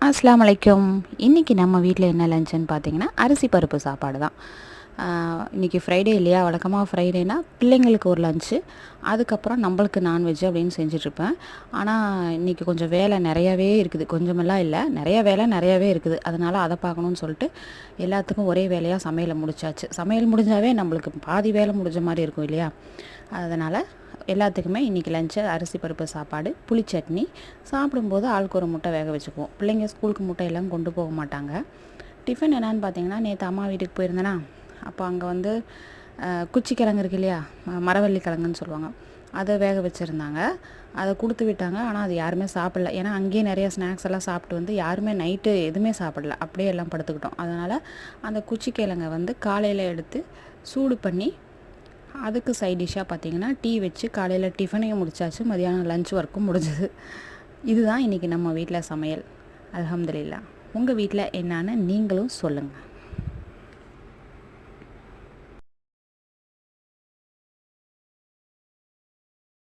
அஸ்ஸலாமு அலைக்கும். இன்றைக்கி நம்ம வீட்டில் என்ன லஞ்சுன்னு பார்த்தீங்கன்னா, அரிசி பருப்பு சாப்பாடு தான். இன்றைக்கி ஃப்ரைடே இல்லையா, வழக்கமாக ஃப்ரைடேனா பிள்ளைங்களுக்கு ஒரு லஞ்சு, அதுக்கப்புறம் நம்மளுக்கு நான்வெஜ் அப்படின்னு செஞ்சிட்ருப்பேன். ஆனால் இன்றைக்கி கொஞ்சம் வேலை நிறையாவே இருக்குது, கொஞ்சமெல்லாம் இல்லை, நிறைய வேலை நிறையாவே இருக்குது. அதனால் அதை பார்க்கணுன்னு சொல்லிட்டு எல்லாத்துக்கும் ஒரே வேலையாக சமையலை முடிச்சாச்சு. சமையல் முடிஞ்சாவே நம்மளுக்கு பாதி வேலை முடிஞ்ச மாதிரி இருக்கும் இல்லையா. அதனால் எல்லாத்துக்குமே இன்றைக்கி லஞ்சு அரிசி பருப்பு சாப்பாடு, புளிச்சட்னி. சாப்பிடும்போது ஆளுக்கு ஒரு முட்டை வேக வச்சுக்குவோம். பிள்ளைங்க ஸ்கூலுக்கு முட்டை எல்லாம் கொண்டு போக மாட்டாங்க. டிஃபன் என்னான்னு பார்த்தீங்கன்னா, நேற்று அம்மா வீட்டுக்கு போயிருந்தேனா, அப்போ அங்கே வந்து குச்சிக்கிழங்கு இருக்கு இல்லையா, மரவள்ளி கிழங்குன்னு சொல்லுவாங்க, அதை வேக வச்சுருந்தாங்க. அதை கொடுத்து விட்டாங்க. ஆனால் அது யாருமே சாப்பிடல. ஏன்னா அங்கேயே நிறைய ஸ்நாக்ஸ் எல்லாம் சாப்பிட்டு வந்து யாருமே நைட்டு எதுவுமே சாப்பிடல, அப்படியே எல்லாம் படுத்துக்கிட்டோம். அதனால் அந்த குச்சிக்கிழங்கை வந்து காலையில் எடுத்து சூடு பண்ணி அதுக்கு சைட் டிஷ்ஷாக பார்த்தீங்கன்னா டீ வச்சு காலையில் டிஃபனையும் முடிச்சாச்சு, மதியானம் லஞ்ச் ஒர்க்கும் முடிஞ்சது. இதுதான் இன்றைக்கி நம்ம வீட்டில் சமையல். அல்ஹம்துலில்லாஹ். உங்கள் வீட்டில் என்னான்னு நீங்களும் சொல்லுங்கள்.